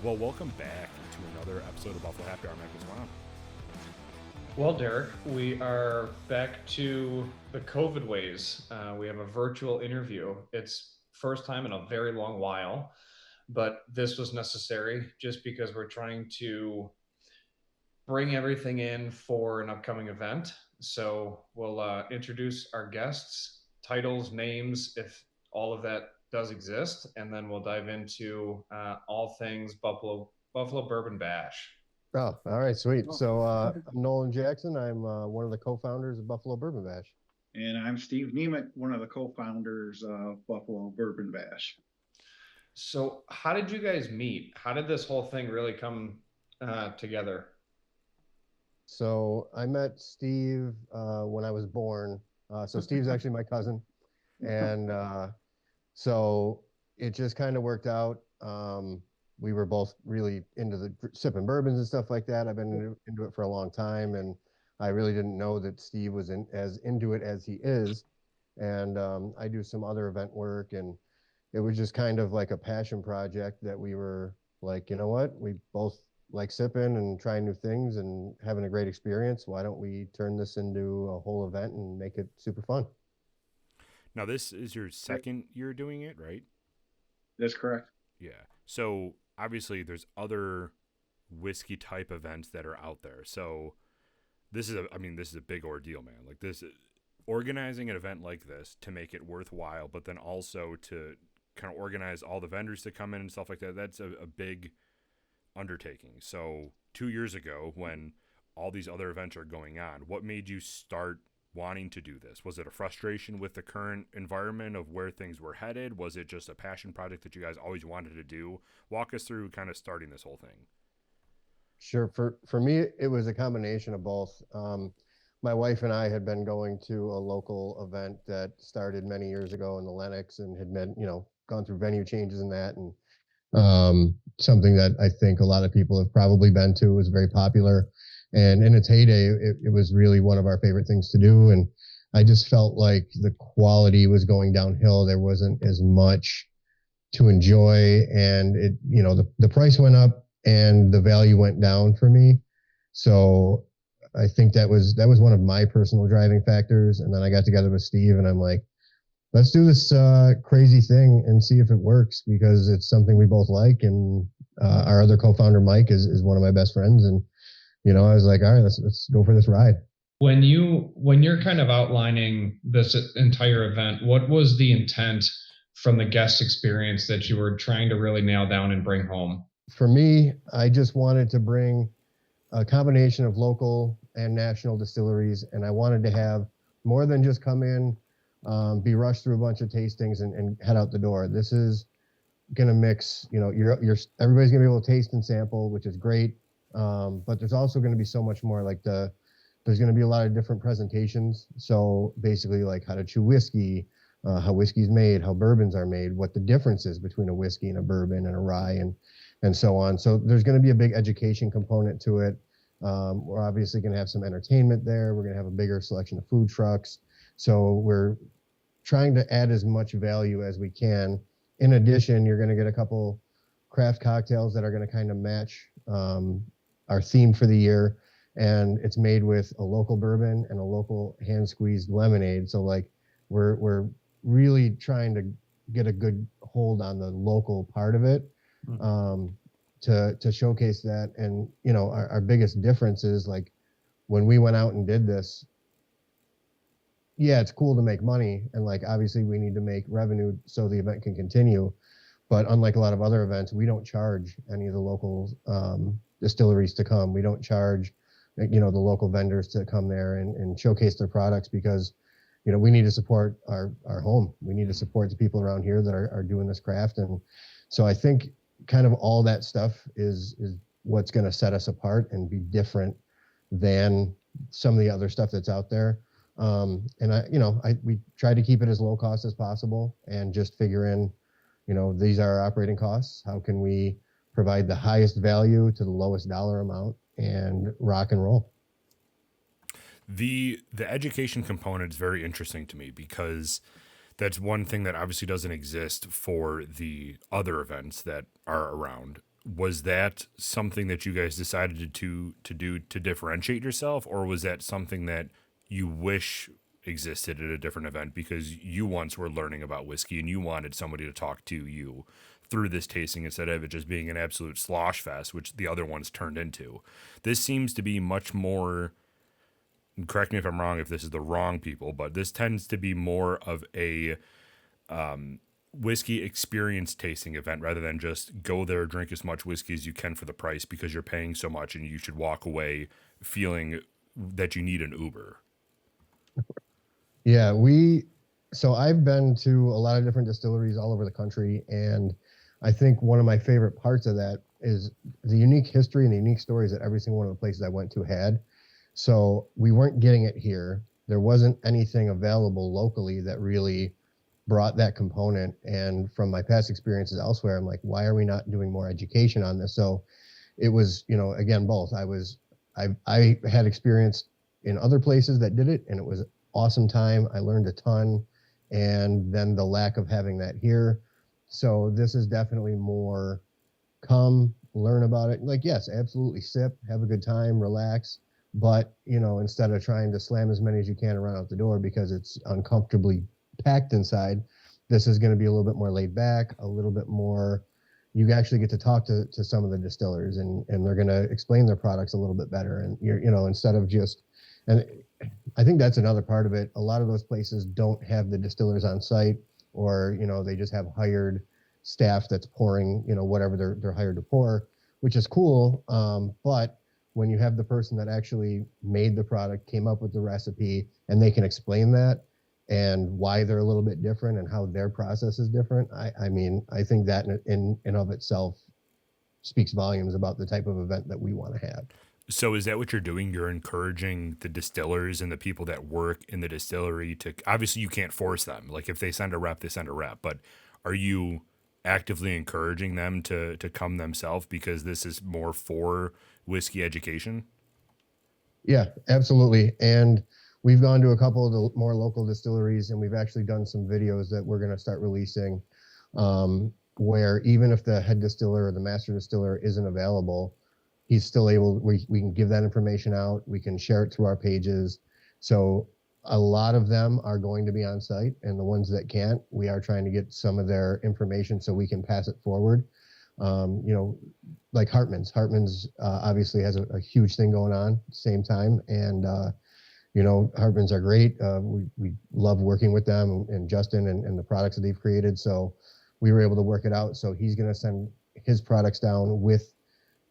Well, welcome back to another episode of Buffalo Happy Hour. Mike, what's going on? Well, Derek, we are back to the COVID ways. We have a virtual interview. It's first time in a very long while, but this was necessary just because we're trying to bring everything in for an upcoming event. So we'll introduce our guests, titles, names, if all of that does exist, and then we'll dive into all things Buffalo Bourbon Bash. Oh, all right, sweet. So I'm Nolan Jackson. I'm one of the co-founders of Buffalo Bourbon Bash. And I'm Steve Nemec, one of the co-founders of Buffalo Bourbon Bash. So, how did you guys meet? How did this whole thing really come together? So I met Steve when I was born. So Steve's actually my cousin, and so it just kind of worked out. We were both really into the sipping bourbons and stuff like that. I've been into it for a long time, and I really didn't know that Steve was as into it as he is. And I do some other event work, and it was just kind of like a passion project that we were like, you know what, we both like sipping and trying new things and having a great experience. Why don't we turn this into a whole event and make it super fun? Now, this is your second year doing it, right? That's correct. Yeah. So, obviously, there's other whiskey type events that are out there. So, this is a big ordeal, man. Like this, organizing an event like this to make it worthwhile, but then also to kind of organize all the vendors to come in and stuff like that. That's a big undertaking. So 2 years ago, when all these other events are going on, what made you start wanting to do this? Was it a frustration with the current environment of where things were headed? Was it just a passion project that you guys always wanted to do? Walk us through kind of starting this whole thing. Sure. For me, it was a combination of both. My wife and I had been going to a local event that started many years ago in the Lenox and had been, gone through venue changes and that. And something that I think a lot of people have probably been to. It was very popular. And in its heyday, it was really one of our favorite things to do. And I just felt like the quality was going downhill. There wasn't as much to enjoy. And the price went up and the value went down for me. So I think that was one of my personal driving factors. And then I got together with Steve and I'm like, let's do this crazy thing and see if it works, because it's something we both like. And our other co-founder, Mike, is one of my best friends. And, I was like, all right, let's go for this ride. When you're kind of outlining this entire event, what was the intent from the guest experience that you were trying to really nail down and bring home? For me, I just wanted to bring a combination of local and national distilleries, and I wanted to have more than just come in, be rushed through a bunch of tastings and head out the door. This is going to mix, everybody's going to be able to taste and sample, which is great. But there's also going to be so much more. There's going to be a lot of different presentations. So basically like how to chew whiskey, how whiskey's made, how bourbons are made, what the difference is between a whiskey and a bourbon and a rye and so on. So there's going to be a big education component to it. We're obviously going to have some entertainment there. We're going to have a bigger selection of food trucks. So we're trying to add as much value as we can. In addition, you're going to get a couple craft cocktails that are going to kind of match our theme for the year. And it's made with a local bourbon and a local hand squeezed lemonade. So we're really trying to get a good hold on the local part of it, to showcase that. And, our biggest difference is like when we went out and did this, yeah, it's cool to make money. And obviously we need to make revenue so the event can continue. But unlike a lot of other events, we don't charge any of the local distilleries to come. We don't charge, the local vendors to come there and showcase their products, because, we need to support our home. We need to support the people around here that are doing this craft. And so I think kind of all that stuff is what's going to set us apart and be different than some of the other stuff that's out there. We try to keep it as low cost as possible and just figure in, these are our operating costs. How can we provide the highest value to the lowest dollar amount and rock and roll? The education component is very interesting to me, because that's one thing that obviously doesn't exist for the other events that are around. was that something that you guys decided to do to differentiate yourself, or was that something that you wish existed at a different event because you once were learning about whiskey and you wanted somebody to talk to you through this tasting instead of it just being an absolute slosh fest, which the other ones turned into? This seems to be much more, correct me if I'm wrong if this is the wrong people, but this tends to be more of a whiskey experience tasting event rather than just go there, drink as much whiskey as you can for the price because you're paying so much and you should walk away feeling that you need an Uber. Yeah, so I've been to a lot of different distilleries all over the country, and I think one of my favorite parts of that is the unique history and the unique stories that every single one of the places I went to had. So we weren't getting it here. There wasn't anything available locally that really brought that component. And from my past experiences elsewhere, I'm like, why are we not doing more education on this? So it was, again, both. I had experience in other places that did it, and it was awesome time. I learned a ton, and then the lack of having that here. So this is definitely more come, learn about it. Like, yes, absolutely sip, have a good time, relax. But, instead of trying to slam as many as you can and run out the door because it's uncomfortably packed inside, this is going to be a little bit more laid back, a little bit more, you actually get to talk to some of the distillers, and they're going to explain their products a little bit better. And instead of just, and I think that's another part of it. A lot of those places don't have the distillers on site, or, they just have hired staff that's pouring, whatever they're hired to pour, which is cool. But when you have the person that actually made the product, came up with the recipe, and they can explain that and why they're a little bit different and how their process is different, I think that in of itself speaks volumes about the type of event that we want to have. So is that what you're doing? You're encouraging the distillers and the people that work in the distillery to, obviously you can't force them. Like if they send a rep, they send a rep, but are you actively encouraging them to come themselves because this is more for whiskey education? Yeah, absolutely. And we've gone to a couple of the more local distilleries, and we've actually done some videos that we're going to start releasing, where even if the head distiller or the master distiller isn't available, he's still able, we can give that information out. We can share it through our pages. So a lot of them are going to be on site, and the ones that can't, we are trying to get some of their information so we can pass it forward. Like Hartman's obviously has a huge thing going on at the same time. And, Hartman's are great. We love working with them and Justin and the products that they've created. So we were able to work it out. So he's going to send his products down with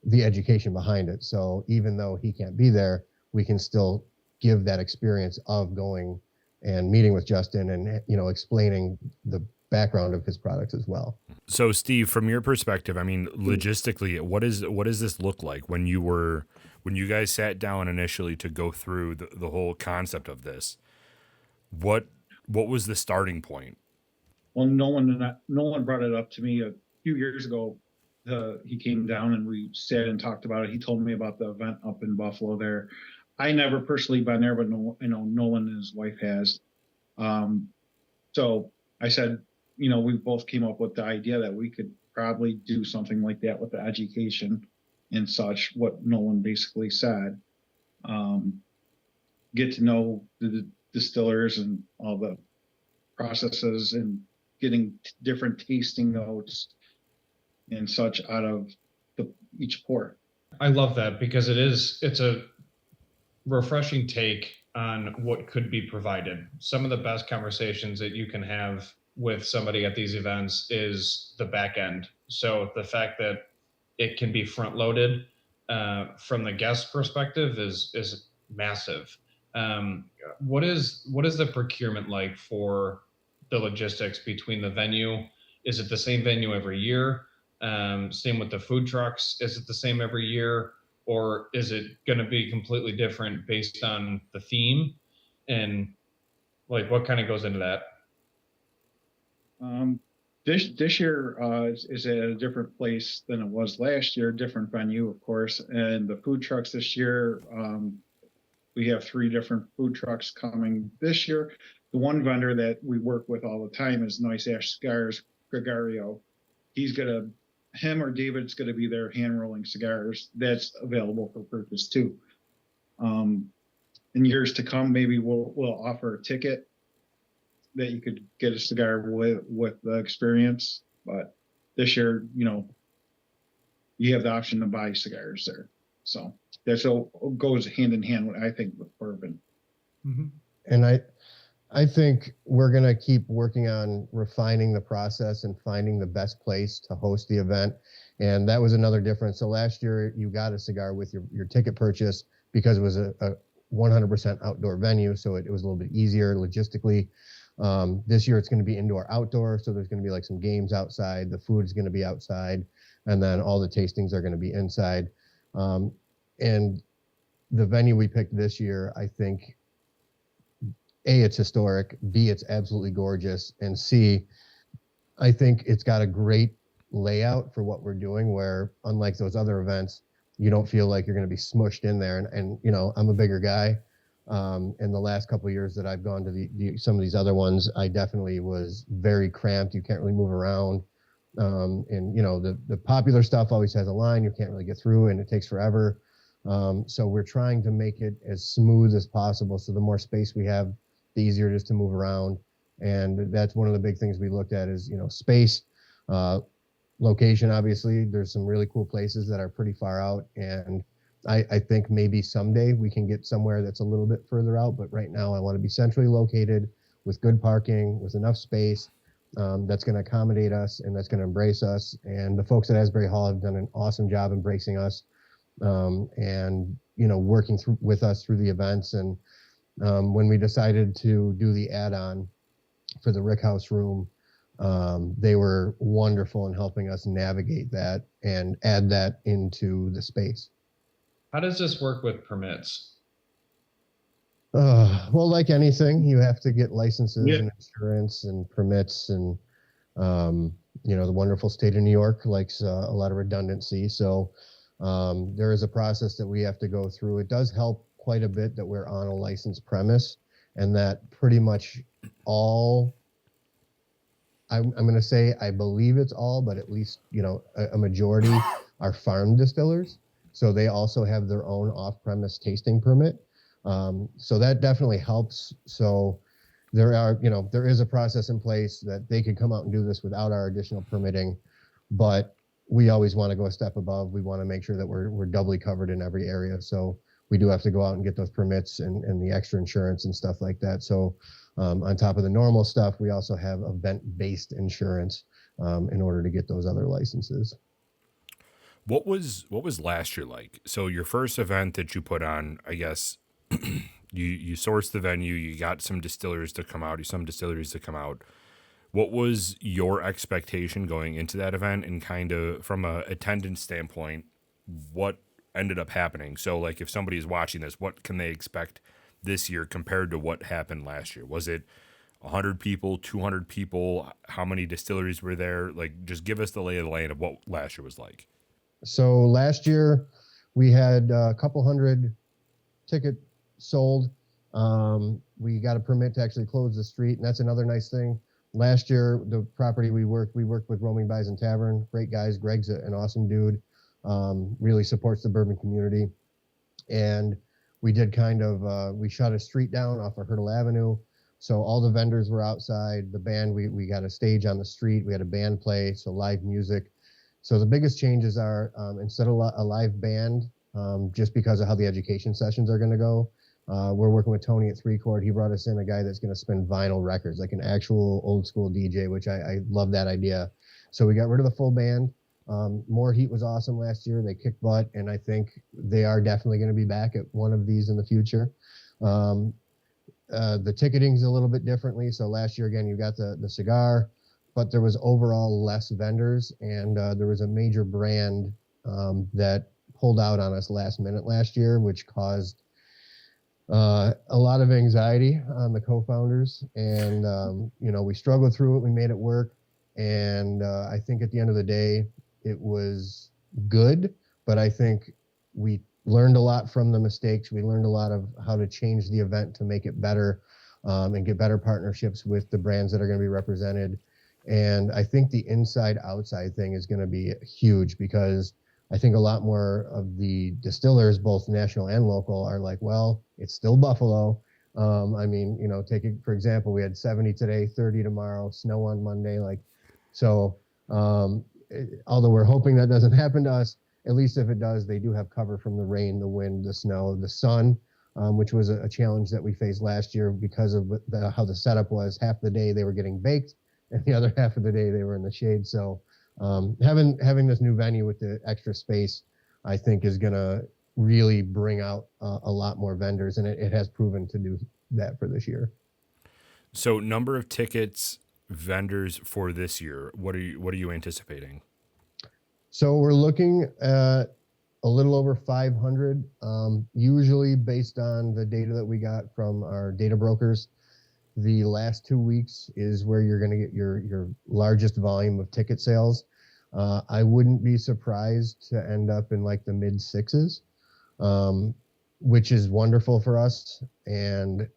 the education behind it. So even though he can't be there, we can still give that experience of going and meeting with Justin and, explaining the background of his products as well. So Steve, from your perspective, logistically, what does this look like when you guys sat down initially to go through the whole concept of this? What was the starting point? Well, Nolan brought it up to me a few years ago. He came down and we sat and talked about it. He told me about the event up in Buffalo there. I never personally been there, but I know Nolan and his wife has. So I said, we both came up with the idea that we could probably do something like that with the education and such, what Nolan basically said. Get to know the distillers and all the processes and getting different tasting notes and such out of each pour. I love that because it's a refreshing take on what could be provided. Some of the best conversations that you can have with somebody at these events is the back end. So the fact that it can be front loaded from the guest perspective is massive. What is the procurement like for the logistics between the venue? Is it the same venue every year? Same with the food trucks. Is it the same every year? Or is it going to be completely different based on the theme? And like, what kind of goes into that? This year is at a different place than it was last year, different venue, of course. And the food trucks this year, we have 3 different food trucks coming this year. The one vendor that we work with all the time is Nice Ash Scars Gregario. He's going to him or David's going to be there hand rolling cigars. That's available for purchase too. In years to come, maybe we'll offer a ticket that you could get a cigar with the experience. But this year, you have the option to buy cigars there. So that's all goes hand in hand, I think, with bourbon. Mm-hmm. And I think we're going to keep working on refining the process and finding the best place to host the event. And that was another difference. So last year you got a cigar with your ticket purchase because it was a 100% outdoor venue. So it was a little bit easier logistically. This year it's going to be indoor outdoor. So there's going to be like some games outside. The food's going to be outside. And then all the tastings are going to be inside. And the venue we picked this year, I think, A, it's historic, B, it's absolutely gorgeous, and C, I think it's got a great layout for what we're doing where, unlike those other events, you don't feel like you're going to be smushed in there. And I'm a bigger guy. In the last couple of years that I've gone to some of these other ones, I definitely was very cramped. You can't really move around. And the popular stuff always has a line. You can't really get through and it takes forever. So we're trying to make it as smooth as possible. So the more space we have, the easier it is to move around. And that's one of the big things we looked at is, space, location. Obviously there's some really cool places that are pretty far out. And I think maybe someday we can get somewhere that's a little bit further out, but right now I want to be centrally located with good parking, with enough space, that's going to accommodate us and that's going to embrace us. And the folks at Asbury Hall have done an awesome job embracing us, and, working with us through the events. And when we decided to do the add-on for the Rick House room, they were wonderful in helping us navigate that and add that into the space. How does this work with permits? Well, like anything, you have to get licenses and insurance and permits, and the wonderful state of New York likes a lot of redundancy. So there is a process that we have to go through. It does help quite a bit that we're on a licensed premise, and that pretty much all, I'm going to say, I believe it's all, but at least, a majority are farm distillers. So they also have their own off-premise tasting permit. So that definitely helps. So there is a process in place that they could come out and do this without our additional permitting, but we always want to go a step above. We want to make sure that we're doubly covered in every area. So we do have to go out and get those permits and the extra insurance and stuff like that. So on top of the normal stuff, we also have event-based insurance in order to get those other licenses. What was last year like? So your first event that you put on, I guess, you sourced the venue, you got some distilleries to come out. What was your expectation going into that event, and kind of from a attendance standpoint, what ended up happening? So like if somebody is watching this, what can they expect this year compared to what happened last year? Was it 100 people, 200 people? How many distilleries were there? Like, just give us the lay of the land of what last year was like. So last year we had a couple hundred tickets sold. We got a permit to actually close the street, and that's another nice thing. Last year, the property we worked with Roaming Bison Tavern. Great guys. Greg's an awesome dude. Really supports the bourbon community. And we did we shut a street down off of Hurdle Avenue. So all the vendors were outside. The band, we got a stage on the street. We had a band play, so live music. So the biggest changes are instead of a live band, just because of how the education sessions are going to go, we're working with Tony at 3 Chord. He brought us in a guy that's going to spin vinyl records, like an actual old school DJ, which I love that idea. So we got rid of the full band. More Heat was awesome last year. They kicked butt, and I think they are definitely going to be back at one of these in the future. The ticketing's a little bit differently. So last year, again, you got the cigar, but there was overall less vendors, and there was a major brand that pulled out on us last minute last year, which caused a lot of anxiety on the co-founders. And, we struggled through it. We made it work. And I think at the end of the day, it was good, but I think we learned a lot from the mistakes. We learned a lot of how to change the event to make it better, and get better partnerships with the brands that are going to be represented. And I think the inside outside thing is going to be huge, because I think a lot more of the distillers, both national and local, are like, well, it's still Buffalo. I mean, take it for example, we had 70 today, 30 tomorrow, snow on Monday. So although we're hoping that doesn't happen to us, at least if it does, they do have cover from the rain, the wind, the snow, the sun, which was a challenge that we faced last year because of how the setup was. Half the day they were getting baked, and the other half of the day they were in the shade. So having this new venue with the extra space, I think, is going to really bring out a lot more vendors, and it has proven to do that for this year. So number of tickets, vendors for this year, what are you anticipating? So we're looking at a little over 500, usually based on the data that we got from our data brokers. The last 2 weeks is where you're going to get your largest volume of ticket sales. I wouldn't be surprised to end up in like the mid sixes, which is wonderful for us. And,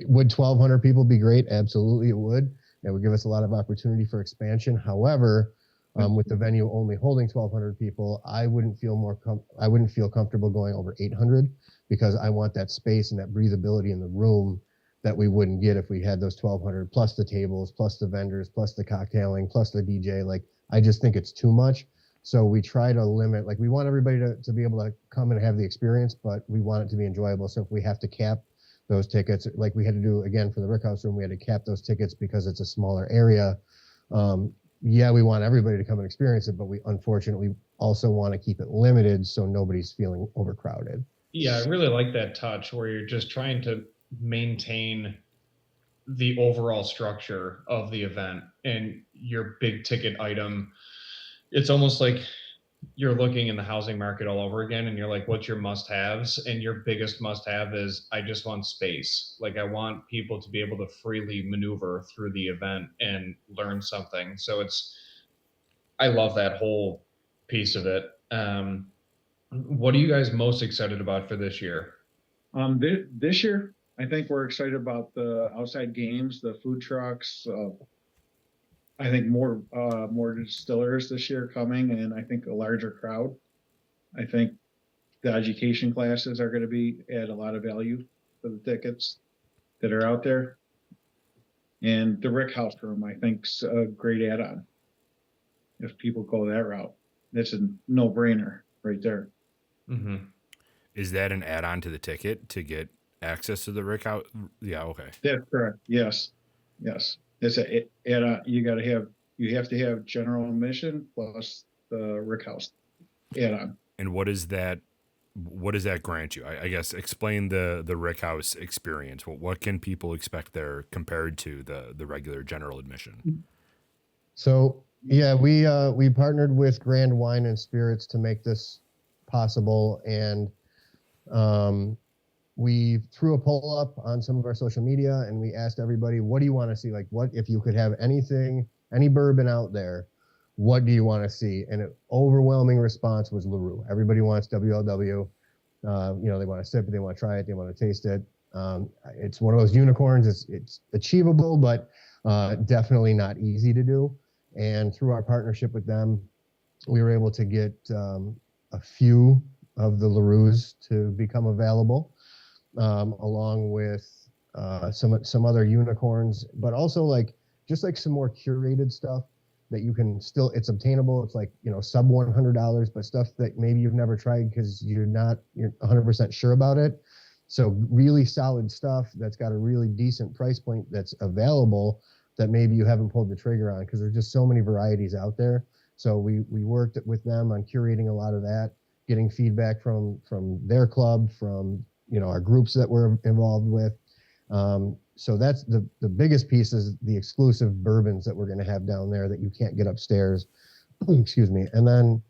would 1,200 people be great? Absolutely, it would. It would give us a lot of opportunity for expansion. However, with the venue only holding 1,200 people, I wouldn't feel comfortable going over 800, because I want that space and that breathability in the room that we wouldn't get if we had those 1,200 plus the tables, plus the vendors, plus the cocktailing, plus the DJ. I just think it's too much. So we try to limit, we want everybody to be able to come and have the experience, but we want it to be enjoyable. So if we have to cap those tickets, like we had to do again for the Rickhouse Room, we had to cap those tickets because it's a smaller area. We want everybody to come and experience it, but we unfortunately also want to keep it limited so nobody's feeling overcrowded. Yeah, I really like that touch where you're just trying to maintain the overall structure of the event and your big ticket item. It's almost like you're looking in the housing market all over again, and you're like, what's your must-haves? And your biggest must-have is, I just want space. I want people to be able to freely maneuver through the event and learn something. So I love that whole piece of it. What are you guys most excited about for this year? This year, I think we're excited about the outside games, the food trucks. I think more distillers this year coming, and I think a larger crowd. I think the education classes are going to add a lot of value for the tickets that are out there. And the Rickhouse Room, I think, is a great add-on. If people go that route, that's a no-brainer right there. Mm-hmm. Is that an add-on to the ticket to get access to the Rickhouse? Yeah, okay. That's correct. Yes. It's a add-on. You have to have general admission plus the Rickhouse add-on. And what does that grant you? I guess explain the Rickhouse experience. What can people expect there compared to the regular general admission? So yeah, we partnered with Grand Wine and Spirits to make this possible, and we threw a poll up on some of our social media, and we asked everybody, what do you want to see? What if you could have any bourbon out there, what do you want to see? And an overwhelming response was LaRue. Everybody wants WLW. They want to sip it, they want to try it, they want to taste it. It's one of those unicorns. It's achievable, but definitely not easy to do. And through our partnership with them, we were able to get a few of the LaRues to become available, along with some other unicorns, but also just some more curated stuff that you can still, it's obtainable. It's sub $100, but stuff that maybe you've never tried because you're 100% sure about it. So really solid stuff that's got a really decent price point that's available that maybe you haven't pulled the trigger on, because there's just so many varieties out there. So we worked with them on curating a lot of that, getting feedback from their club, from our groups that we're involved with. So that's the biggest piece, is the exclusive bourbons that we're going to have down there that you can't get upstairs. Excuse me. And then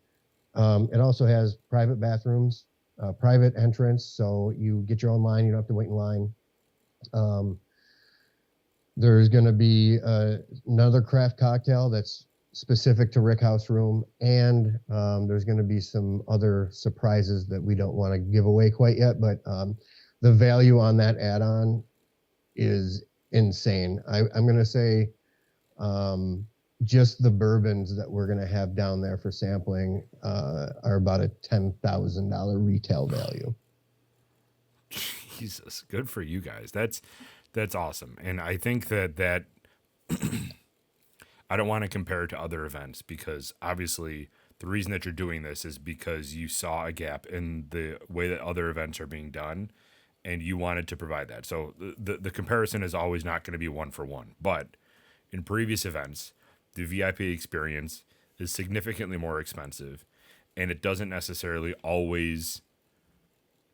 it also has private bathrooms, private entrance, so you get your own line. You don't have to wait in line. There's going to be another craft cocktail that's specific to Rickhouse Room, and there's going to be some other surprises that we don't want to give away quite yet, but the value on that add-on is insane. I'm going to say just the bourbons that we're going to have down there for sampling are about a $10,000 retail value. Jesus, good for you guys. That's awesome. And I think that I don't want to compare it to other events, because obviously the reason that you're doing this is because you saw a gap in the way that other events are being done, and you wanted to provide that. So the comparison is always not going to be one for one. But in previous events, the VIP experience is significantly more expensive, and it doesn't necessarily always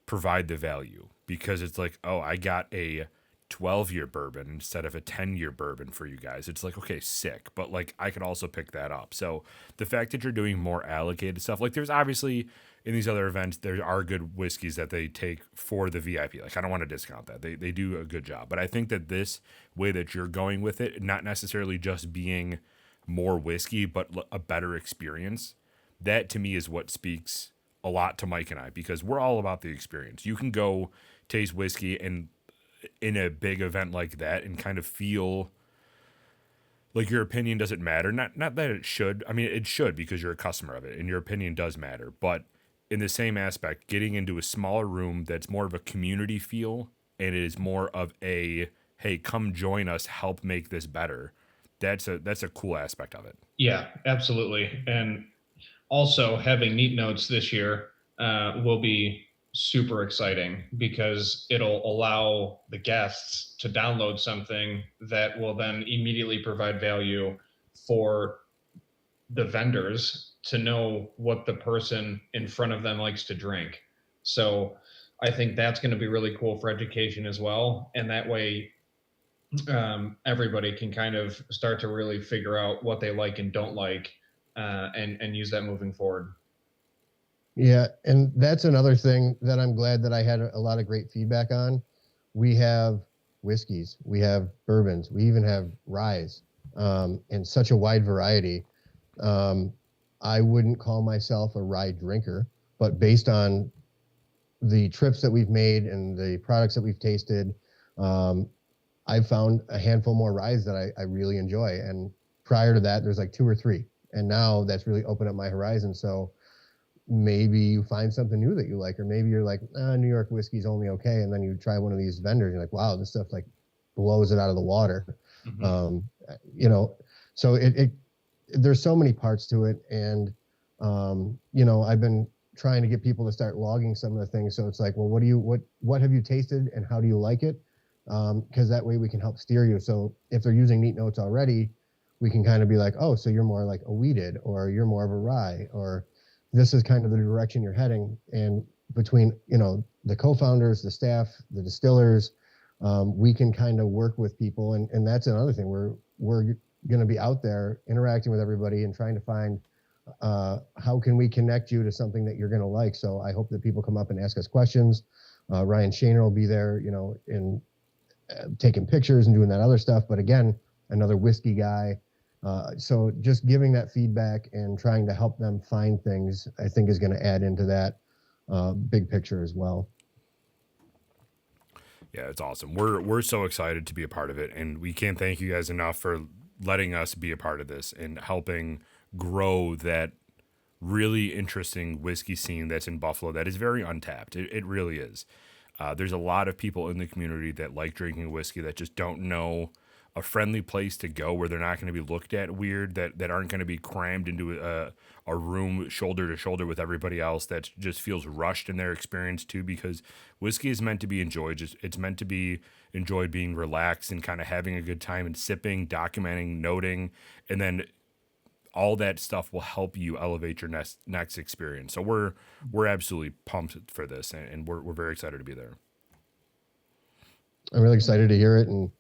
provide the value, because it's like, oh, I got a 12-year bourbon instead of a 10-year bourbon for you guys. It's like, okay, sick, but like I could also pick that up. So the fact that you're doing more allocated stuff, like there's obviously in these other events, there are good whiskeys that they take for the VIP. Like, I don't want to discount that. They do a good job. But I think that this way that you're going with it, not necessarily just being more whiskey, but a better experience, that to me is what speaks a lot to Mike and I, because we're all about the experience. You can go taste whiskey and in a big event like that and kind of feel like your opinion doesn't matter. Not that it should. I mean, it should, because you're a customer of it and your opinion does matter. But in the same aspect, getting into a smaller room that's more of a community feel, and it is more of a, hey, come join us, help make this better. That's a cool aspect of it. Yeah, absolutely. And also having Neat Notes this year will be super exciting, because it'll allow the guests to download something that will then immediately provide value for the vendors to know what the person in front of them likes to drink. So I think that's going to be really cool for education as well. And that way, everybody can kind of start to really figure out what they like and don't like, and use that moving forward. Yeah, and that's another thing that I'm glad that I had a lot of great feedback on. We have whiskeys, we have bourbons, we even have ryes, and such a wide variety. I wouldn't call myself a rye drinker, but based on the trips that we've made and the products that we've tasted, I've found a handful more ryes that I really enjoy. And prior to that, there's like 2 or 3. And now that's really opened up my horizon. So maybe you find something new that you like, or maybe you're like, New York whiskey's only okay. And then you try one of these vendors, you're like, wow, this stuff like blows it out of the water. Mm-hmm. So there's so many parts to it. And, I've been trying to get people to start logging some of the things. So it's like, well, what have you tasted and how do you like it? Because that way we can help steer you. So if they're using Neat Notes already, we can kind of be like, oh, so you're more like a wheated, or you're more of a rye, or this is kind of the direction you're heading. And between, the co-founders, the staff, the distillers, we can kind of work with people. And that's another thing. We're going to be out there interacting with everybody and trying to find how can we connect you to something that you're going to like. So I hope that people come up and ask us questions. Ryan Shaner will be there, in taking pictures and doing that other stuff. But again, another whiskey guy. So just giving that feedback and trying to help them find things, I think is going to add into that big picture as well. Yeah, it's awesome. We're so excited to be a part of it, and we can't thank you guys enough for letting us be a part of this and helping grow that really interesting whiskey scene that's in Buffalo that is very untapped. It really is. There's a lot of people in the community that like drinking whiskey that just don't know a friendly place to go where they're not going to be looked at weird, that aren't going to be crammed into a room shoulder to shoulder with everybody else, that just feels rushed in their experience too, because whiskey is meant to be enjoyed. It's meant to be enjoyed being relaxed and kind of having a good time and sipping, documenting, noting, and then all that stuff will help you elevate your next experience. So we're absolutely pumped for this, and we're very excited to be there. I'm really excited to hear it. And,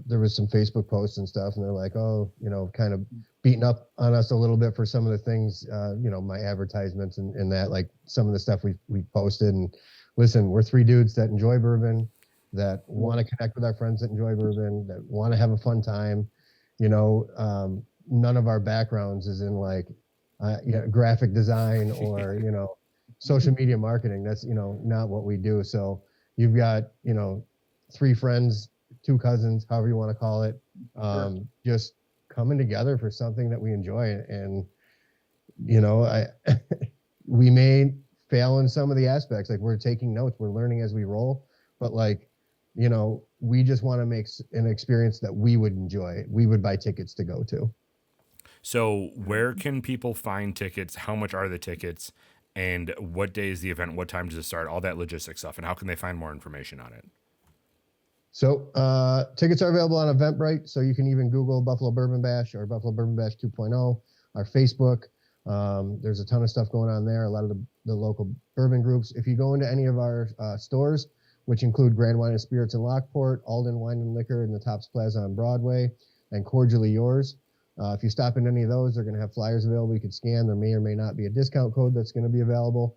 there was some Facebook posts and stuff, and they're like, oh, kind of beating up on us a little bit for some of the things, my advertisements and that, like some of the stuff we posted. And listen, we're 3 dudes that enjoy bourbon, that want to connect with our friends that enjoy bourbon, that want to have a fun time. None of our backgrounds is in like, graphic design or, social media marketing. That's, not what we do. So you've got, 3 friends, 2 cousins, however you want to call it, Just coming together for something that we enjoy. And, you know, we may fail in some of the aspects, like we're taking notes, we're learning as we roll, but like, you know, we just want to make an experience that we would enjoy, we would buy tickets to go to. So where can people find tickets? How much are the tickets? And what day is the event? What time does it start? All that logistic stuff. And how can they find more information on it? So tickets are available on Eventbrite. So you can even Google Buffalo Bourbon Bash or Buffalo Bourbon Bash 2.0, our Facebook. There's a ton of stuff going on there. A lot of the local bourbon groups. If you go into any of our stores, which include Grand Wine and Spirits in Lockport, Alden Wine and Liquor in the Tops Plaza on Broadway, and Cordially Yours. If you stop in any of those, they're going to have flyers available you can scan. There may or may not be a discount code that's going to be available.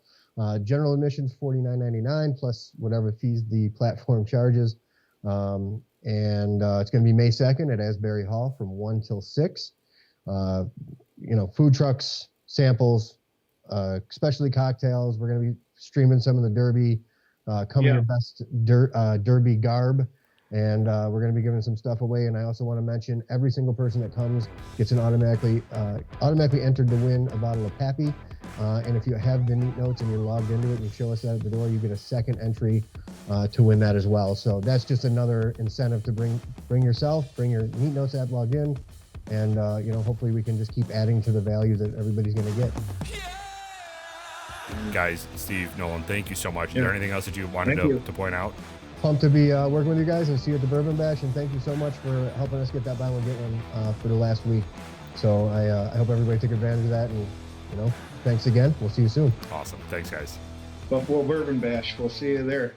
General admissions $49.99 plus whatever fees the platform charges. And it's going to be May 2nd at Asbury Hall from 1 till 6. You know, food trucks, samples, especially cocktails. We're going to be streaming some of the Derby. Come in your best Derby garb. And we're going to be giving some stuff away. And I also want to mention every single person that comes gets an automatically entered to win a bottle of Pappy. And if you have the neat notes and you're logged into it and you show us that at the door, you get a second entry to win that as well. So that's just another incentive to bring yourself, bring your neat notes app, log in, and you know, hopefully we can just keep adding to the value that everybody's going to get. Guys, Steve, Nolan, thank you so much. Is there anything else that you wanted to point out? Pumped to be working with you guys and see you at the Bourbon Bash, and thank you so much for helping us get that buy one get one for the last week. So I hope everybody took advantage of that, and you know, thanks again. We'll see you soon. Awesome. Thanks, guys. Buffalo Bourbon Bash. We'll see you there.